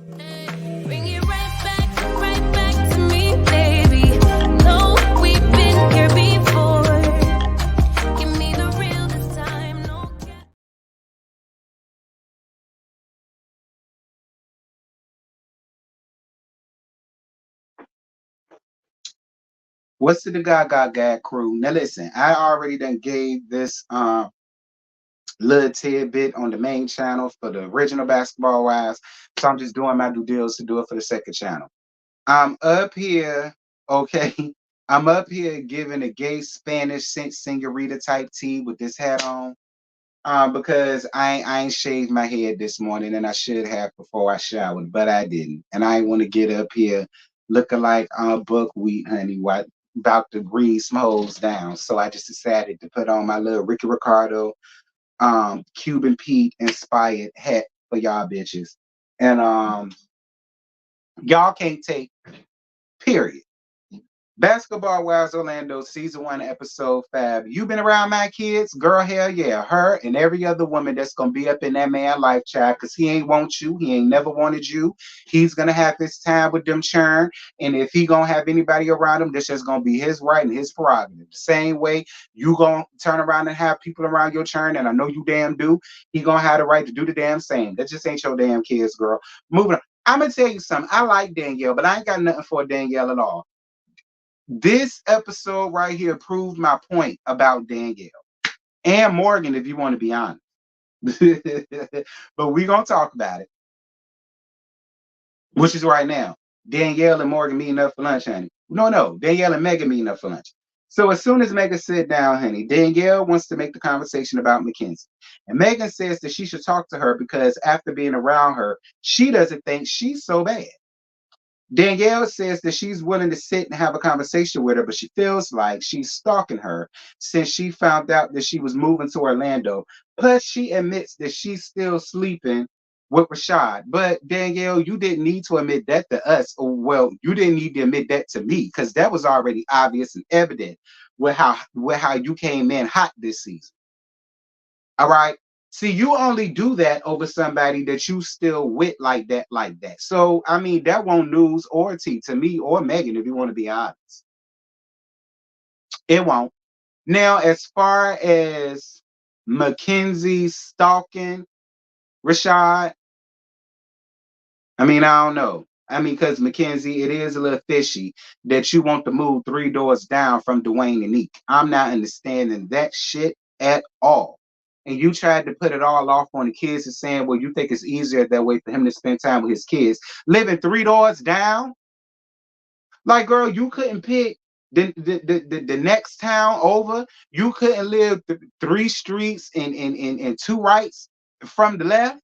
Bring it right back to me, baby. No, we've been here before. Give me the real this time, no cap. What's to the Gaga Gag crew? Now listen, I already done gave this little tidbit on the main channel for the original Basketball Wives, so I'm just doing my due diligence to do it for the second channel. I'm up here, okay. I'm up here giving a gay Spanish senorita type tea with this hat on. Because I ain't shaved my head this morning and I should have before I showered, but I didn't. And I ain't want to get up here looking like buckwheat, honey, what about to breathe some holes down. So I just decided to put on my little Ricky Ricardo Cuban Pete inspired hat for y'all bitches. And y'all can't take period. Basketball Wives Orlando, season 1, episode 5. You been around my kids? Girl, hell yeah. Her and every other woman that's gonna be up in that man life, child, because he ain't want you. He ain't never wanted you. He's gonna have his time with them churn. And if he gonna have anybody around him, this just gonna be his right and his prerogative. The same way you gonna turn around and have people around your churn, and I know you damn do, he gonna have the right to do the damn same. That just ain't your damn kids, girl. Moving on. I'm gonna tell you something. I like Danielle, but I ain't got nothing for Danielle at all. This episode right here proved my point about Danielle and Morgan, if you want to be honest. But we're going to talk about it, which is right now. Danielle and Morgan meeting up for lunch, honey. No. Danielle and Megan meeting up for lunch. So as soon as Megan sit down, honey, Danielle wants to make the conversation about Mackenzie. And Megan says that she should talk to her because after being around her, she doesn't think she's so bad. Danielle says that she's willing to sit and have a conversation with her, but she feels like she's stalking her since she found out that she was moving to Orlando. Plus, she admits that she's still sleeping with Rashad. But Danielle, you didn't need to admit that to us. Or, well, you didn't need to admit that to me because that was already obvious and evident with how you came in hot this season. All right. See, you only do that over somebody that you still with like that, like that. So, I mean, that won't news or tea to me or Megan, if you want to be honest. It won't. Now, as far as Mackenzie stalking Rashad, I mean, I don't know. I mean, because Mackenzie, it is a little fishy that you want to move 3 doors down from Dwayne and Neek. I'm not understanding that shit at all. And you tried to put it all off on the kids and saying, well, you think it's easier that way for him to spend time with his kids. Living 3 doors down? Like, girl, you couldn't pick the next town over. You couldn't live 3 streets and 2 rights from the left.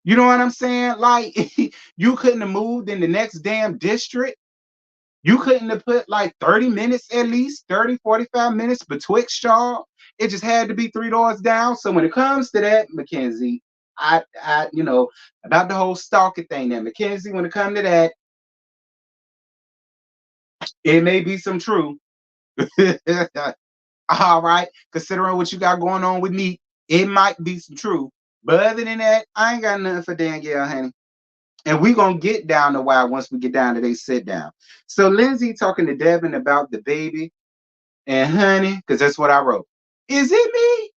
You know what I'm saying? Like, you couldn't have moved in the next damn district. You couldn't have put like 30 minutes at least, 30, 45 minutes betwixt y'all. It just had to be 3 doors down. So when it comes to that, Mackenzie, about the whole stalker thing there, Mackenzie, when it comes to that, it may be some truth. All right. Considering what you got going on with Neat, it might be some truth. But other than that, I ain't got nothing for Danielle, honey. And we're going to get down to why once we get down to they sit down. So Lindsay talking to Devin about the baby and honey, because that's what I wrote. Is it me?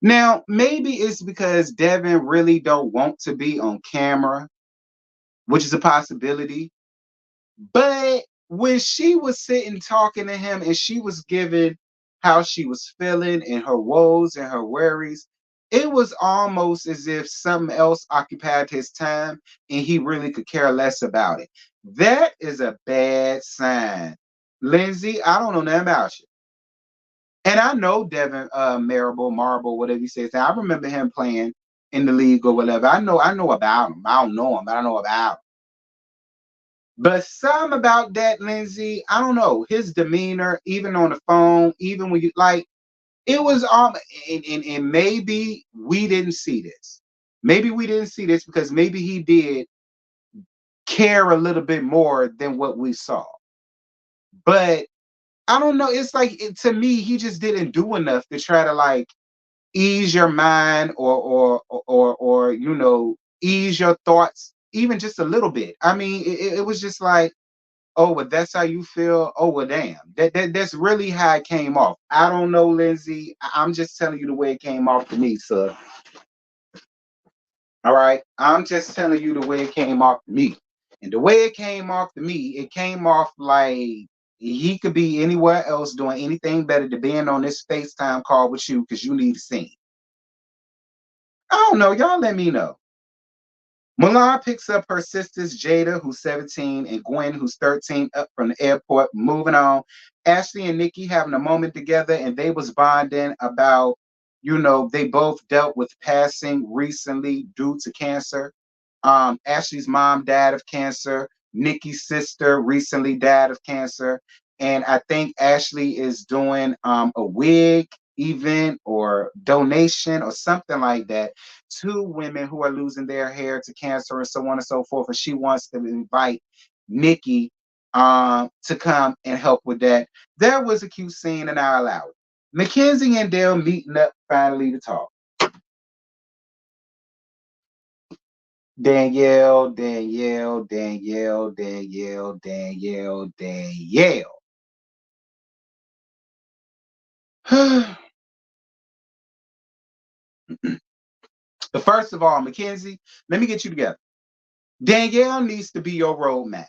Now, maybe it's because Devin really don't want to be on camera, which is a possibility. But when she was sitting talking to him and she was giving how she was feeling and her woes and her worries, it was almost as if something else occupied his time and he really could care less about it. That is a bad sign. Lindsay, I don't know nothing about you. And I know Devin Marble, whatever you say. I remember him playing in the league or whatever. I know about him. I don't know him, but I know about him. But some about that, Lindsay, I don't know. His demeanor, even on the phone, even when you like, it was and maybe we didn't see this. Maybe we didn't see this because maybe he did care a little bit more than what we saw. But I don't know. It's like to me, he just didn't do enough to try to like ease your mind or ease your thoughts even just a little bit. I mean, it was just like, oh, well, that's how you feel. Oh, well, damn. That's really how it came off. I don't know, Lindsay. I'm just telling you the way it came off to me, sir. All right. I'm just telling you the way it came off to me. And the way it came off to me, it came off like he could be anywhere else doing anything better than being on this FaceTime call with you because you need to see. I don't know. Y'all let me know. Milan picks up her sisters, Jada, who's 17, and Gwen, who's 13, up from the airport. Moving on. Ashley and Nikki having a moment together, and they was bonding about, they both dealt with passing recently due to cancer. Ashley's mom died of cancer. Nikki's sister recently died of cancer. And I think Ashley is doing a wig event or donation or something like that to women who are losing their hair to cancer and so on and so forth. And she wants to invite Nikki to come and help with that. There was a cute scene and I allowed it. Mackenzie and Dale meeting up finally to talk. Danielle, Danielle, Danielle, Danielle, Danielle, Danielle. But first of all, Mackenzie, let me get you together. Danielle needs to be your roadmap.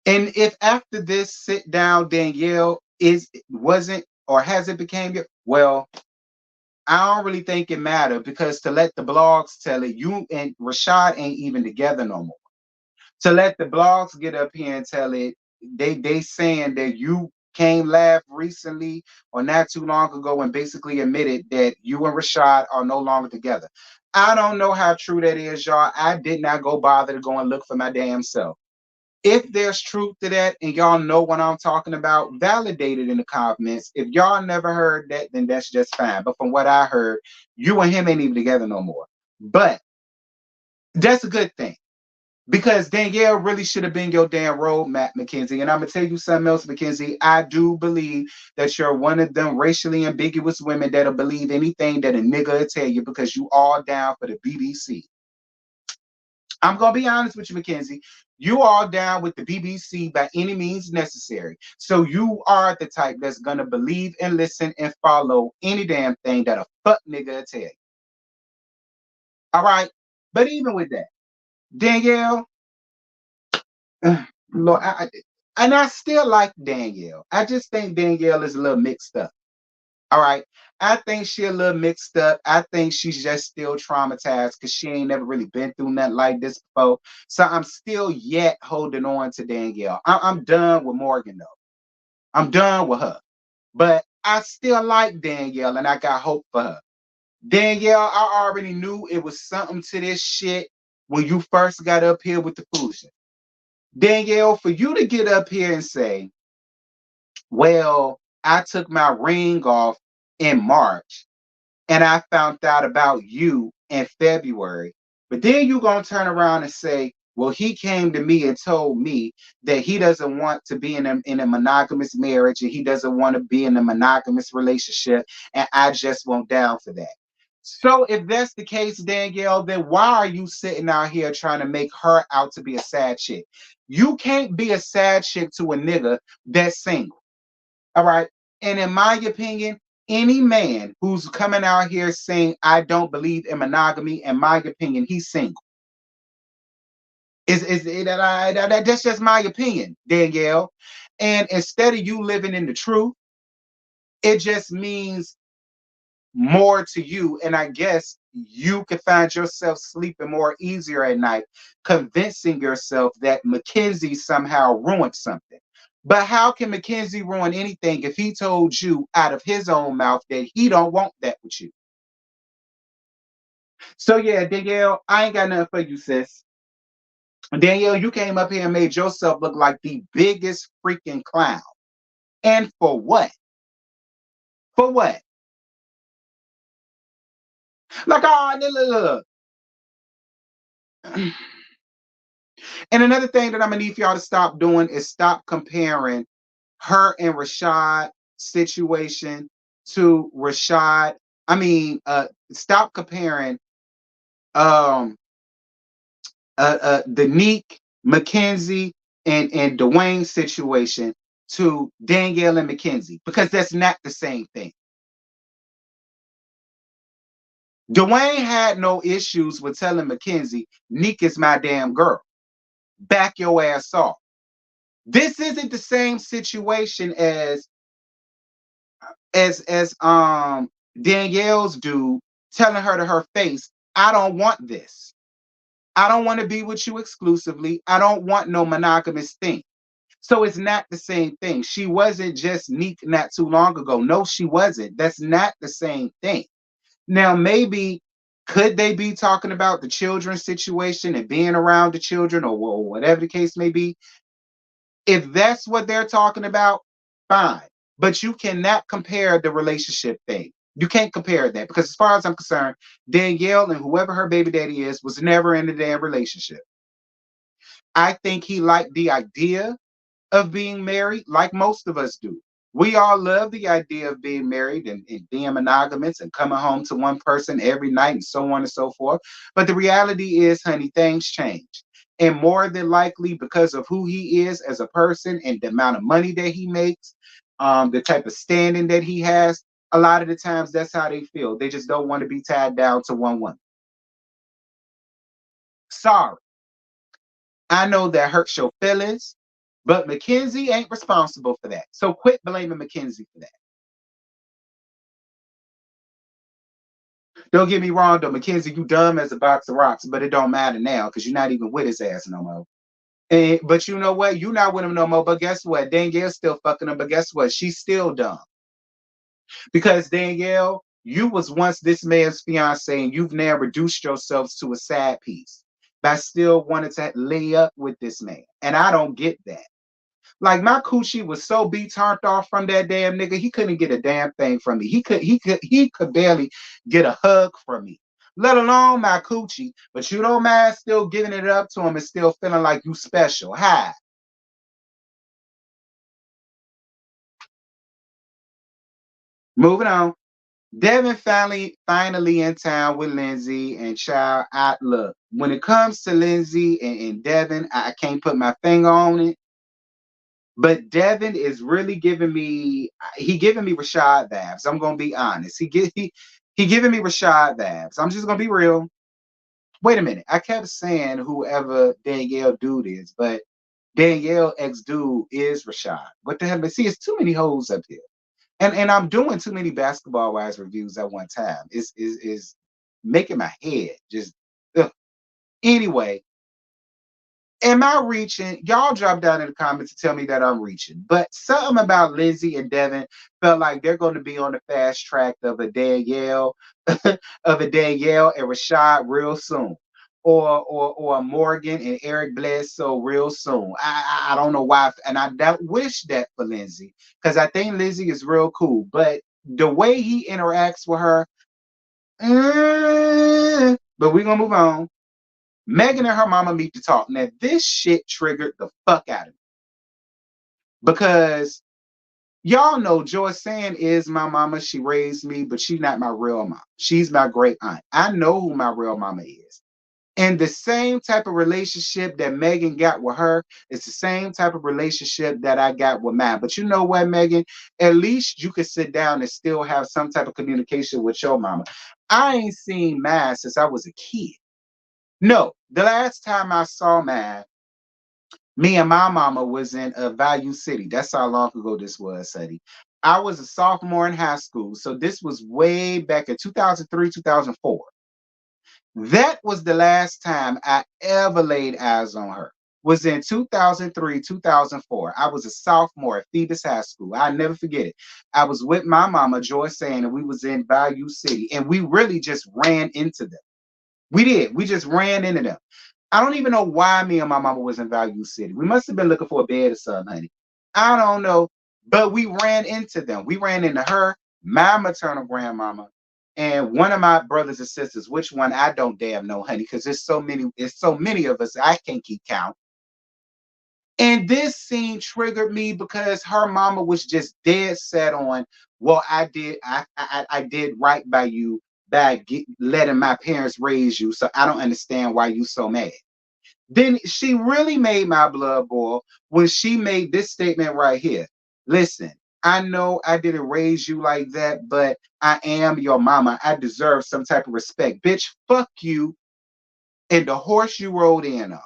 And if after this sit down, Danielle wasn't or hasn't became your, well, I don't really think it mattered because to let the blogs tell it, you and Rashad ain't even together no more. To let the blogs get up here and tell it, they saying that you came live recently or not too long ago and basically admitted that you and Rashad are no longer together. I don't know how true that is, y'all. I did not go bother to go and look for my damn self. If there's truth to that and y'all know what I'm talking about, validate it in the comments. If y'all never heard that, then that's just fine. But from what I heard, you and him ain't even together no more. But that's a good thing because Danielle really should have been your damn roadmap, Mackenzie. And I'm gonna tell you something else, Mackenzie. I do believe that you're one of them racially ambiguous women that'll believe anything that a nigga will tell you because you all down for the BBC. I'm gonna be honest with you, Mackenzie. You are down with the BBC by any means necessary. So you are the type that's gonna believe and listen and follow any damn thing that a fuck nigga will tell you. All right. But even with that, Danielle, Lord, and I still like Danielle. I just think Danielle is a little mixed up. All right. I think she a little mixed up. I think she's just still traumatized because she ain't never really been through nothing like this before. So I'm still yet holding on to Danielle. I'm done with Morgan though. I'm done with her. But I still like Danielle and I got hope for her. Danielle, I already knew it was something to this shit when you first got up here with the foolishness. Danielle, for you to get up here and say, well, I took my ring off in March and I found out about you in February. But then you're going to turn around and say, well, he came to me and told me that he doesn't want to be in a monogamous marriage and he doesn't want to be in a monogamous relationship. And I just won't down for that. So if that's the case, Danielle, then why are you sitting out here trying to make her out to be a sad chick? You can't be a sad chick to a nigga that's single. All right. And in my opinion, any man who's coming out here saying, I don't believe in monogamy, in my opinion, he's single. That's just my opinion, Danielle. And instead of you living in the truth, it just means more to you. And I guess you could find yourself sleeping more easier at night, convincing yourself that Mackenzie somehow ruined something. But how can Mackenzie ruin anything if he told you out of his own mouth that he don't want that with you? So yeah, Danielle, I ain't got nothing for you, sis. Danielle, you came up here and made yourself look like the biggest freaking clown. And for what? For what? Like, oh, look. And another thing that I'm gonna need for y'all to stop doing is stop comparing her and Rashad situation to Rashad. I mean, stop comparing um the Neek, Mackenzie, and Dwayne situation to Danielle and Mackenzie because that's not the same thing. Dwayne had no issues with telling Mackenzie, Neek is my damn girl. Back your ass off. This isn't the same situation as Danielle's dude telling her to her face, I don't want this. I don't want to be with you exclusively. I don't want no monogamous thing. So it's not the same thing. She wasn't just Neek not too long ago. No, she wasn't. That's not the same thing. Now, maybe could they be talking about the children's situation and being around the children or whatever the case may be? If that's what they're talking about, fine. But you cannot compare the relationship thing. You can't compare that because, as far as I'm concerned, Danielle and whoever her baby daddy is was never in a damn relationship. I think he liked the idea of being married, like most of us do. We all love the idea of being married and being monogamous and coming home to one person every night and so on and so forth. But the reality is, honey, things change. And more than likely, because of who he is as a person and the amount of money that he makes, the type of standing that he has, a lot of the times that's how they feel. They just don't want to be tied down to one woman. Sorry. I know that hurts your feelings, but Mackenzie ain't responsible for that. So quit blaming Mackenzie for that. Don't get me wrong though, Mackenzie, you dumb as a box of rocks, but it don't matter now because you're not even with his ass no more. But you know what? You're not with him no more. But guess what? Danielle's still fucking him. But guess what? She's still dumb. Because Danielle, you was once this man's fiance and you've now reduced yourselves to a side piece by still wanting to lay up with this man. And I don't get that. Like my coochie was so be turned off from that damn nigga, he couldn't get a damn thing from me. He could barely get a hug from me, let alone my coochie. But you don't mind still giving it up to him and still feeling like you special. Hi. Moving on. Devin finally in town with Lindsay and child. I look when it comes to Lindsay and Devin, I can't put my finger on it. But Devin is really giving me he giving me Rashad vibes. I'm gonna be honest. He giving me Rashad vibes. I'm just gonna be real. Wait a minute. I kept saying whoever Danielle dude is, but Danielle ex dude is Rashad. What the hell? But see, it's too many hoes up here. And I'm doing too many basketball wise reviews at one time. Is making my head just ugh. Anyway, am I reaching? Y'all drop down in the comments to tell me that I'm reaching. But something about Lindsay and Devin felt like they're going to be on the fast track of a Danielle, and Rashad real soon. Or Morgan and Eric Bledsoe real soon. I don't know why, and I don't wish that for Lindsay because I think Lindsay is real cool. But the way he interacts with her, but we're gonna move on. Megan and her mama meet to talk. Now, this shit triggered the fuck out of me because y'all know Joy Sand is my mama. She raised me, but she's not my real mom. She's my great aunt. I know who my real mama is. And the same type of relationship that Megan got with her is the same type of relationship that I got with mine. But you know what, Megan? At least you could sit down and still have some type of communication with your mama. I ain't seen mine since I was a kid. No, the last time I saw mine, me and my mama was in Value City. That's how long ago this was, Sadie. I was a sophomore in high school. So this was way back in 2003, 2004. That was the last time I ever laid eyes on her. Was in 2003, 2004. I was a sophomore at Phoebus High School. I never forget it. I was with my mama, Joy Saying, and we was in Value City. And we really just ran into them. We did. We just ran into them. I don't even know why me and my mama was in Value City. We must have been looking for a bed or something, honey. I don't know. But we ran into them. We ran into her, my maternal grandmama, and one of my brothers and sisters. Which one I don't damn know, honey, because there's so many of us. I can't keep count. And this scene triggered me because her mama was just dead set on, well, I did right by you by letting my parents raise you, so I don't understand why you so mad. Then she really made my blood boil when she made this statement right here. Listen, I know I didn't raise you like that, but I am your mama. I deserve some type of respect. Bitch, fuck you and the horse you rode in on.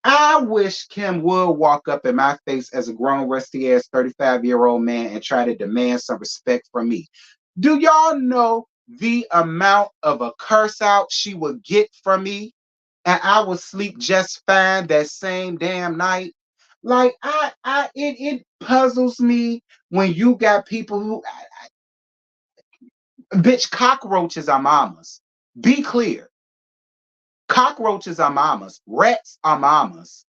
I wish Kim would walk up in my face as a grown, rusty ass 35-year-old man and try to demand some respect from me. Do y'all know the amount of a curse out she would get from me? And I would sleep just fine that same damn night. Like it puzzles me when you got people who, bitch, cockroaches are mamas. Be clear, cockroaches are mamas. Rats are mamas.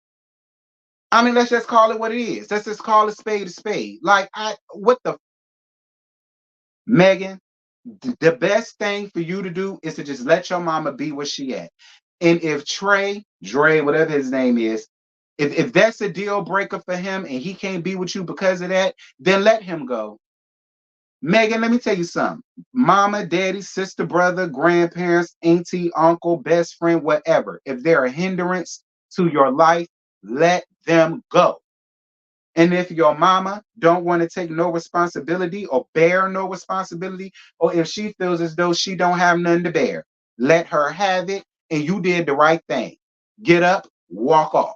I mean, let's just call it what it is. Let's just call a spade a spade. Like, what the, Megan, the best thing for you to do is to just let your mama be where she at. And if Dre, whatever his name is, if that's a deal breaker for him and he can't be with you because of that, then let him go. Megan, let me tell you something. Mama, daddy, sister, brother, grandparents, auntie, uncle, best friend, whatever. If they're a hindrance to your life, let them go. And if your mama don't want to take no responsibility or bear no responsibility, or if she feels as though she don't have none to bear, let her have it. And you did the right thing. Get up, walk off.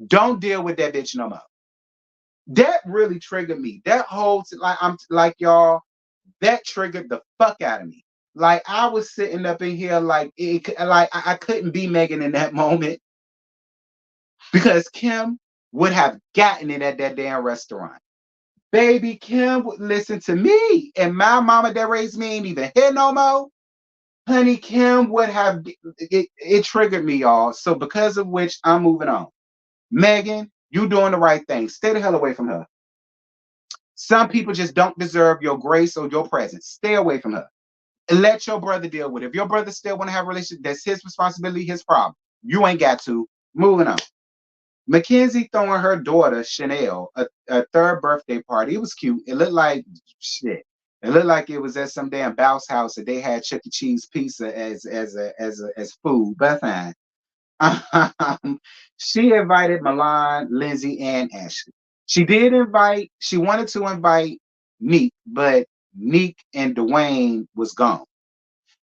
Don't deal with that bitch no more. That really triggered me. That whole like I'm like y'all. That triggered the fuck out of me. Like I was sitting up in here like like I couldn't be Megan in that moment because Kim would have gotten it at that damn restaurant. Baby Kim would listen to me, and my mama that raised me ain't even here no more. Honey, Kim would have it triggered me, y'all. So because of which I'm moving on. Megan, you doing the right thing. Stay the hell away from her. Some people just don't deserve your grace or your presence. Stay away from her. And let your brother deal with it. If your brother still want to have a relationship, that's his responsibility, his problem. You ain't got to. Moving on. Mackenzie throwing her daughter Chanel a third birthday party. It was cute. It looked like shit. It looked like it was at some damn bounce house that they had Chuck E. Cheese pizza as food. But fine. She invited Milan, Lindsay, and Ashley. She did invite. She wanted to invite Neek, but Neek and Dwayne was gone.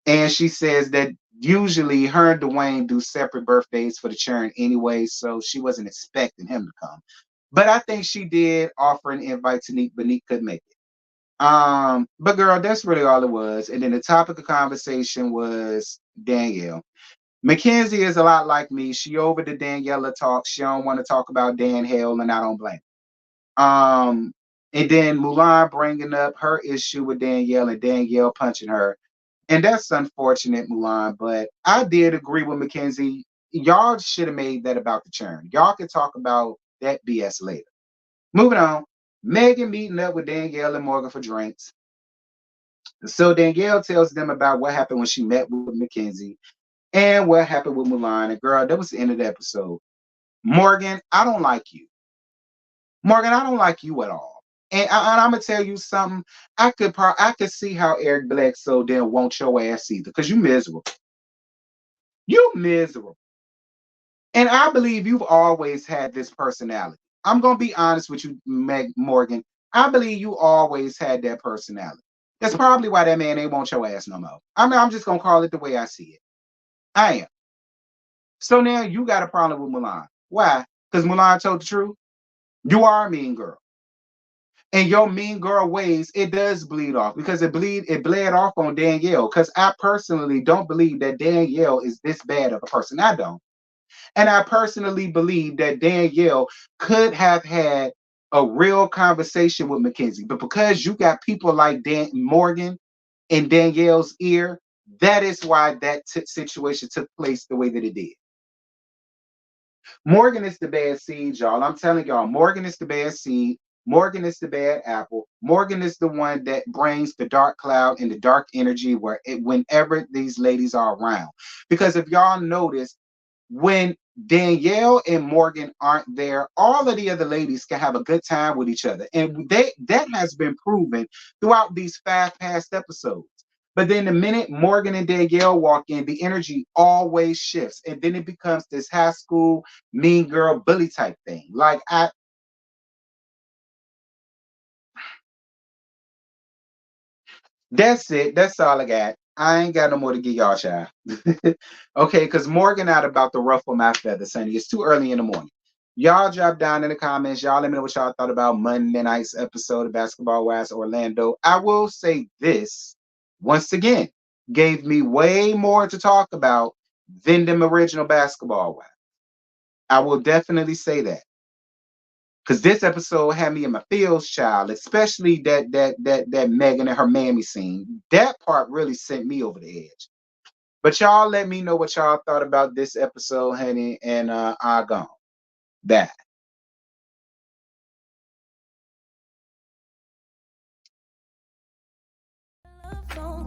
And she says that usually her and Dwayne do separate birthdays for the churn anyway, so she wasn't expecting him to come. But I think she did offer an invite to Neek, but Neek couldn't make it. But girl, that's really all it was. And then the topic of conversation was Danielle. Mackenzie is a lot like me. She over the Daniela talk. She don't want to talk about Dan Hale, and I don't blame her. And then Mulan bringing up her issue with Danielle and Danielle punching her. And that's unfortunate, Mulan, but I did agree with Mackenzie. Y'all should have made that about the churn. Y'all can talk about that BS later. Moving on. Megan meeting up with Danielle and Morgan for drinks. So Danielle tells them about what happened when she met with Mackenzie and what happened with Mulan. And girl, that was the end of the episode. Morgan, I don't like you. Morgan, I don't like you at all. And I'm gonna tell you something. I could see how Eric Bledsoe didn't want your ass either, because you miserable. You miserable. And I believe you've always had this personality. I'm gonna be honest with you, Meg Morgan. I believe you always had that personality. That's probably why that man ain't want your ass no more. I'm just gonna call it the way I see it. I am. So now you got a problem with Mulan. Why? Because Mulan told the truth. You are a mean girl. And your mean girl ways, it does bleed off because it bled off on Danielle. Because I personally don't believe that Danielle is this bad of a person. I don't. And I personally believe that Danielle could have had a real conversation with Mackenzie. But because you got people like Dan Morgan in Danielle's ear, that is why that situation took place the way that it did. Morgan is the bad seed, y'all. I'm telling y'all, Morgan is the bad seed. Morgan is the bad apple. Morgan is the one that brings the dark cloud and the dark energy whenever these ladies are around. Because if y'all notice, when Danielle and Morgan aren't there, all of the other ladies can have a good time with each other. And that has been proven throughout these five past episodes. But then the minute Morgan and Danielle walk in, the energy always shifts. And then it becomes this high school mean girl bully type thing. Like that's it. That's all I got. I ain't got no more to give y'all, child. Okay, because Morgan out about to ruffle my feathers, honey. It's too early in the morning. Y'all drop down in the comments. Y'all let me know what y'all thought about Monday night's episode of Basketball Wives Orlando. I will say this once again, gave me way more to talk about than them original Basketball Wives. I will definitely say that. Because this episode had me in my feels, child, especially that Megan and her mammy scene. That part really sent me over the edge. But y'all let me know what y'all thought about this episode, honey, and I gone. That.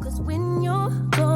Cause when you're gone